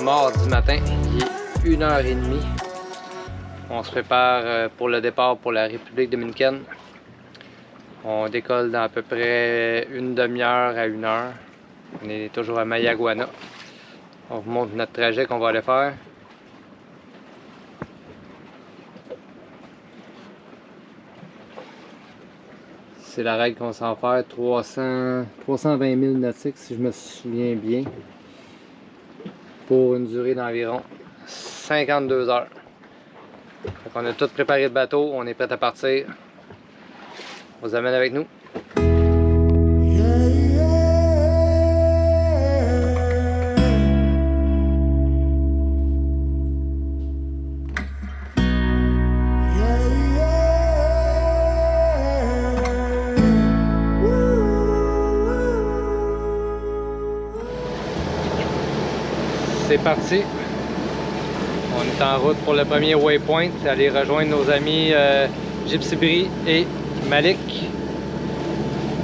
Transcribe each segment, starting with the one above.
Mardi matin, il est 1h30. On se prépare pour le départ pour la République dominicaine. On décolle dans à peu près une demi-heure à 1 heure. On est toujours à Mayaguana. On vous montre notre trajet qu'on va aller faire. C'est la règle qu'on s'en fait, 320 000 nautiques si je me souviens bien, pour une durée d'environ 52 heures. Donc on a tout préparé le bateau, on est prêt à partir. On vous amène avec nous. C'est parti. On est en route pour le premier waypoint, aller rejoindre nos amis Gypsy Bri et Malik.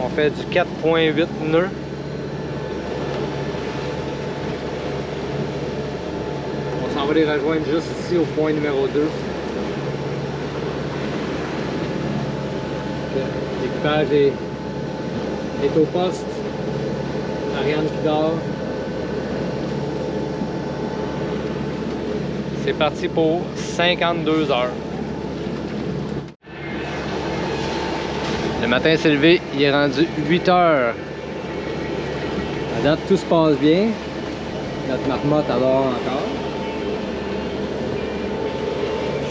On fait du 4.8 nœuds. On s'en va les rejoindre juste ici au point numéro 2. L'équipage est au poste. Ariane qui dort. C'est parti pour 52 heures. Le matin s'est levé, il est rendu 8 heures. À date, tout se passe bien. Notre marmotte adore encore.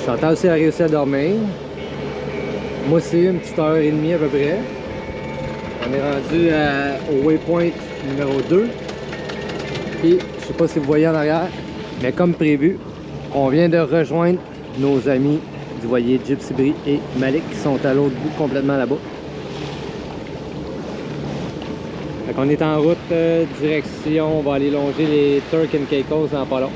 Chantal aussi a réussi à dormir. Moi aussi, une petite heure et demie à peu près. On est rendu au waypoint numéro 2. Et je sais pas si vous voyez en arrière, mais comme prévu, on vient de rejoindre nos amis du voilier Gypsy Bri et Malik qui sont à l'autre bout complètement là-bas. On est en route direction, on va aller longer les Turks and Caicos dans pas long.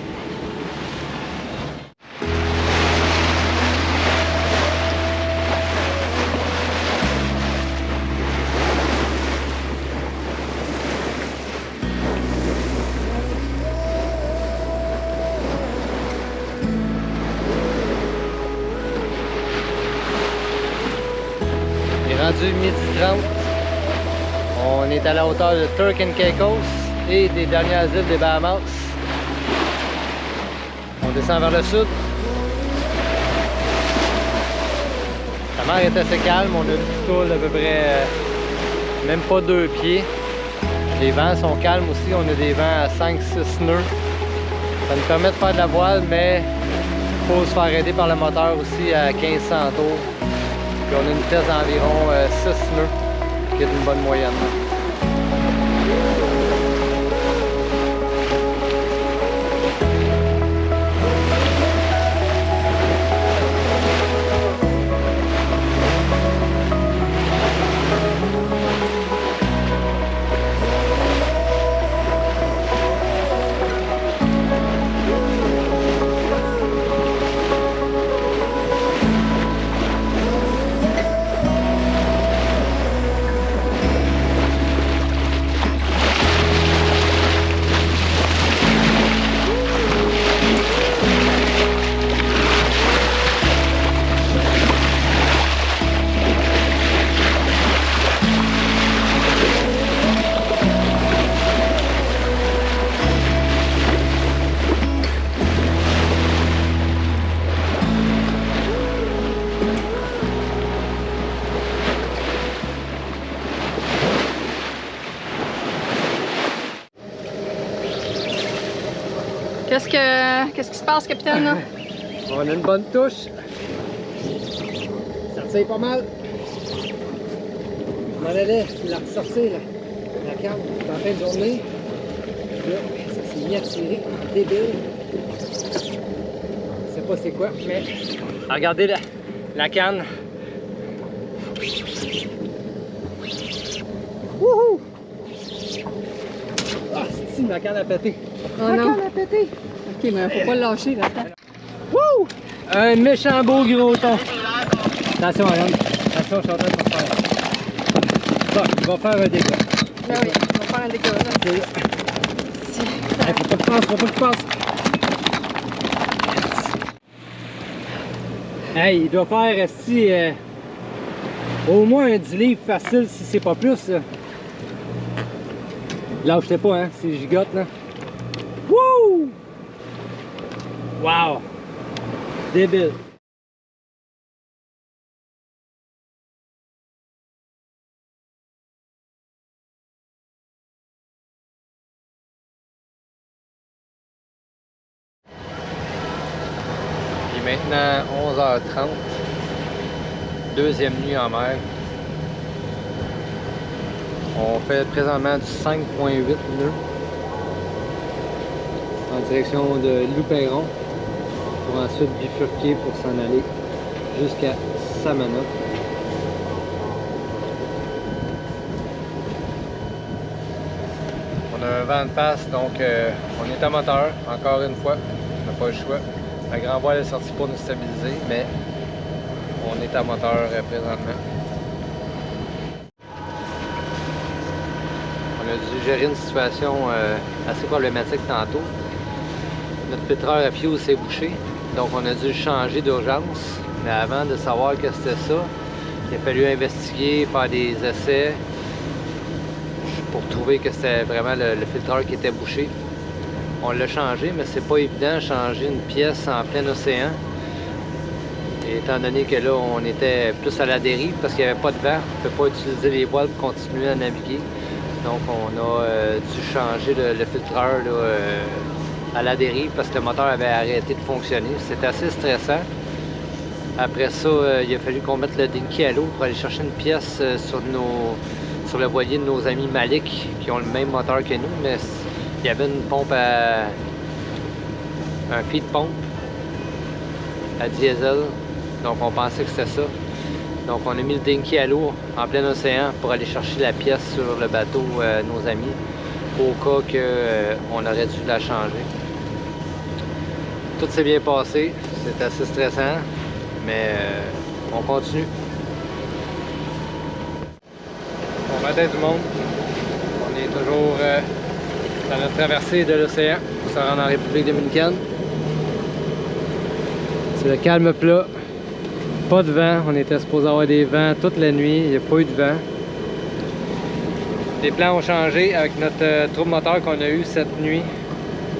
Rendu midi 30, on est à la hauteur de Turks and Caicos et des dernières îles des Bahamas. On descend vers le sud. La mer est assez calme, on a une coule à peu près même pas 2 pieds. Les vents sont calmes aussi, on a des vents à 5-6 nœuds. Ça nous permet de faire de la voile, mais il faut se faire aider par le moteur aussi à 1500 tours. Puis on a une vitesse d'environ 6 nœuds, qui est une bonne moyenne. Qu'est-ce qui se passe, capitaine? Là? On a une bonne touche. Ça tire pas mal. Je m'en allais la ressortir, la canne, en fin de journée. Là, ça s'est mis à tirer en débile. Je sais pas c'est quoi, mais regardez la canne. Wouhou! Ah, c'est ma canne a pété. Oh Ma non. canne a pété. Ok, mais faut pas le lâcher là. Wouh! Un méchant beau gros thon. Attention, Ariane. Attention, je suis en train de me faire. Bon, il va faire un dégât. Ben oui, on va faire un dégât. Là. Si. Hey, faut pas que tu passes, faut pas que tu passes. Hey, il doit faire si, au moins un 10 livres facile si c'est pas plus. Lâche-les pas, hein, c'est gigote là. Wouh! Wow! Débile. Il est maintenant 11h30. Deuxième nuit en mer. On fait présentement du 5.8 nœuds en direction de Loup-Perron pour ensuite bifurquer pour s'en aller jusqu'à Samana. On a un vent de passe, donc on est à moteur, encore une fois, on n'a pas le choix. La grand voile est sortie pour nous stabiliser, mais on est à moteur présentement. On a dû gérer une situation assez problématique tantôt. Notre filtreur à fioul s'est bouché, donc on a dû le changer d'urgence. Mais avant de savoir que c'était ça, il a fallu investiguer, faire des essais pour trouver que c'était vraiment le filtreur qui était bouché. On l'a changé, mais c'est pas évident de changer une pièce en plein océan. Et étant donné que là, on était plus à la dérive parce qu'il n'y avait pas de vent, on ne peut pas utiliser les voiles pour continuer à naviguer. Donc on a dû changer le filtreur là, à la dérive parce que le moteur avait arrêté de fonctionner. C'était assez stressant. Après ça, il a fallu qu'on mette le dinky à l'eau pour aller chercher une pièce sur le voilier de nos amis Malik qui ont le même moteur que nous, mais il y avait une pompe un feed pompe à diesel, donc on pensait que c'était ça. Donc on a mis le dinky à l'eau en plein océan pour aller chercher la pièce sur le bateau nos amis au cas qu'on aurait dû la changer. Tout s'est bien passé, c'est assez stressant, mais on continue. Bon matin tout le monde, on est toujours dans notre traversée de l'océan pour se rendre en République dominicaine. C'est le calme plat, pas de vent, on était supposé avoir des vents toute la nuit, il n'y a pas eu de vent. Les plans ont changé avec notre trouble moteur qu'on a eu cette nuit.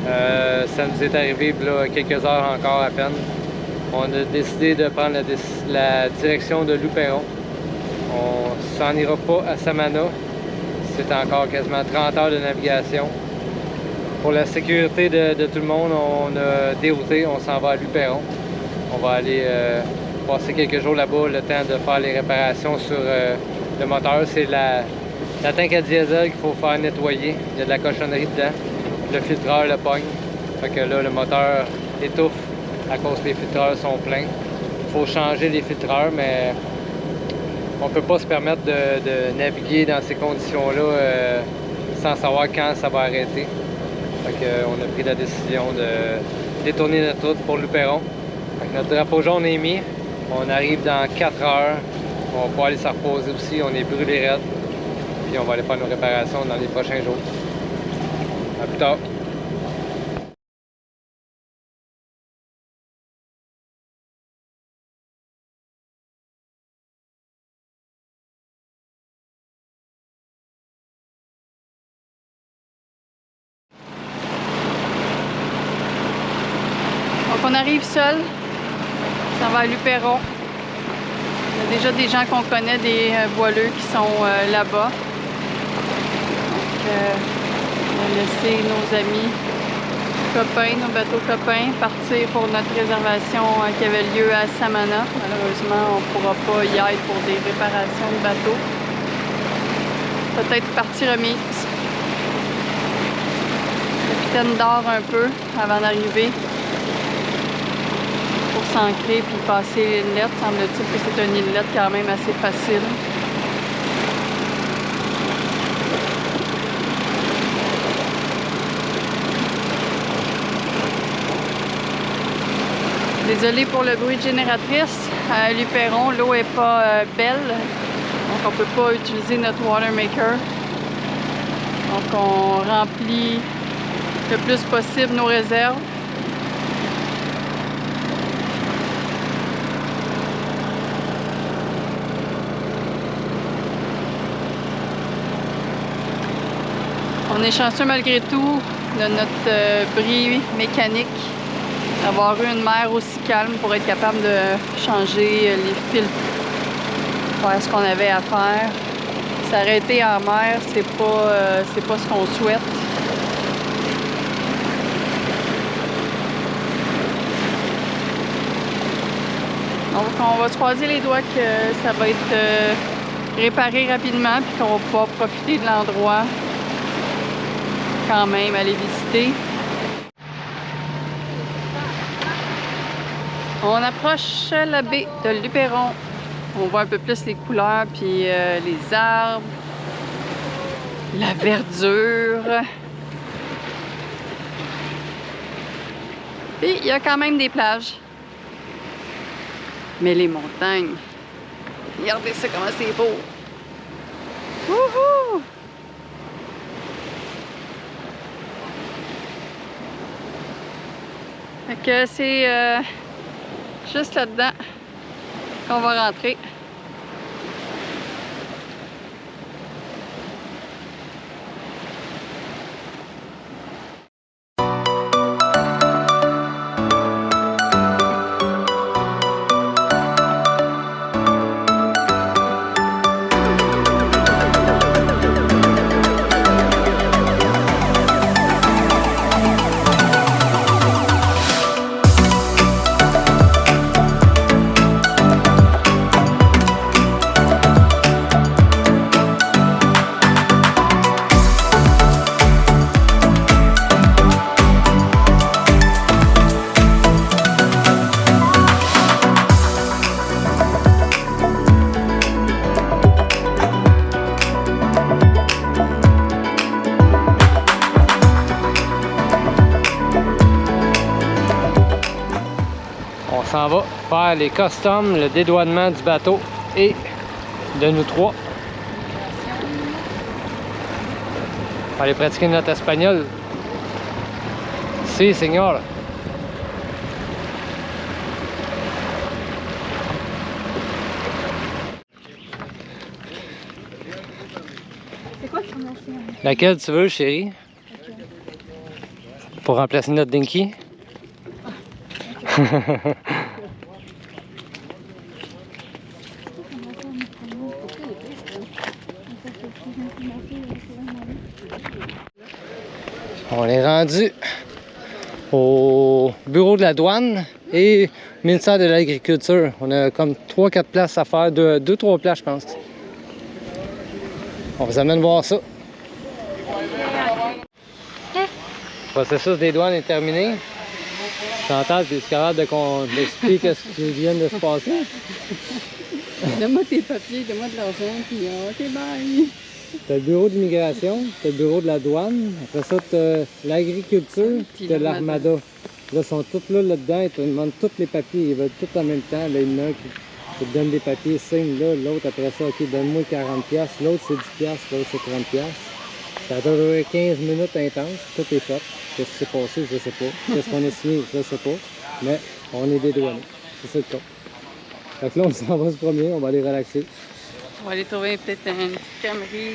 Ça nous est arrivé là, quelques heures encore à peine. On a décidé de prendre la direction de Loup-Perron. On s'en ira pas à Samana. C'est encore quasiment 30 heures de navigation. Pour la sécurité de tout le monde, on a dérouté, on s'en va à Loup-Perron. On va aller passer quelques jours là-bas, le temps de faire les réparations sur le moteur. C'est la tank à diesel qu'il faut faire nettoyer. Il y a de la cochonnerie dedans. Le filtreur le pogne. Fait que là, le moteur étouffe à cause que les filtreurs sont pleins. Il faut changer les filtreurs, mais on peut pas se permettre de naviguer dans ces conditions-là sans savoir quand ça va arrêter. Fait que, on a pris la décision de détourner notre route pour Loup-Perron. Notre drapeau jaune est mis. On arrive dans 4 heures. On va pouvoir aller se reposer aussi. On est brûlé raide. Puis on va aller faire nos réparations dans les prochains jours. À plus tard. Donc on arrive seul. Ça va à Loup-Perron. Il y a déjà des gens qu'on connaît, des voileux qui sont là-bas. Donc on a laissé nos amis copains, nos bateaux copains, partir pour notre réservation qui avait lieu à Samana. Malheureusement, on ne pourra pas y être pour des réparations de bateaux. Peut-être partie remise. Le capitaine dort un peu avant d'arriver pour s'ancrer puis passer l'inlet. Semble-t-il que c'est un inlet quand même assez facile. Désolée pour le bruit de génératrice. À Luperon, l'eau n'est pas belle. Donc on ne peut pas utiliser notre water maker. Donc on remplit le plus possible nos réserves. On est chanceux malgré tout de notre bris mécanique d'avoir eu une mer aussi calme pour être capable de changer les filtres, faire ce qu'on avait à faire. S'arrêter en mer, c'est pas ce qu'on souhaite. Donc on va se croiser les doigts que ça va être réparé rapidement puis qu'on va pouvoir profiter de l'endroit quand même, aller visiter. On approche la baie de Luperon. On voit un peu plus les couleurs, puis les arbres, la verdure. Et il y a quand même des plages. Mais les montagnes, regardez ça comment c'est beau. Wouhou! Fait que c'est juste là-dedans qu'on va rentrer. On s'en va faire les customs, le dédouanement du bateau et de nous trois. On va aller pratiquer notre espagnol. Si, señor. C'est quoi ton ancien? Laquelle tu veux, chérie? Pour remplacer notre dinky? On est rendu au bureau de la douane et ministère de l'Agriculture. On a comme 3-4 places à faire, 2-3 places je pense. On vous amène voir ça. Le processus des douanes est terminé. Chantal, es-tu capable d'expliquer ce qui vient de se passer? Donne-moi tes papiers, donne-moi de l'argent, puis ok, bye! T'as le bureau d'immigration, t'as le bureau de la douane, après ça t'as l'agriculture, puis t'as l'armada. Là, ils sont tous là-dedans, ils te demandent tous les papiers, ils veulent tout en même temps. Là, il y en a qui te donnent des papiers, signe là, l'autre après ça, ok, donne-moi 40$, l'autre c'est 10$, l'autre c'est 30$. Ça a duré 15 minutes intenses, tout est fait. Qu'est-ce qui s'est passé, je sais pas. Qu'est-ce qu'on a signé, je sais pas. Mais on est dédouanés, c'est ça le cas. Fait que là, on s'en va se promener, on va aller relaxer. On va aller trouver peut-être une petite crèmerie,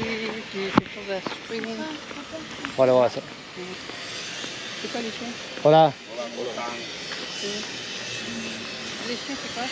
puis quelque chose à souper. On va aller voir ça. C'est quoi les chiens? Voilà. Les chiens, c'est quoi?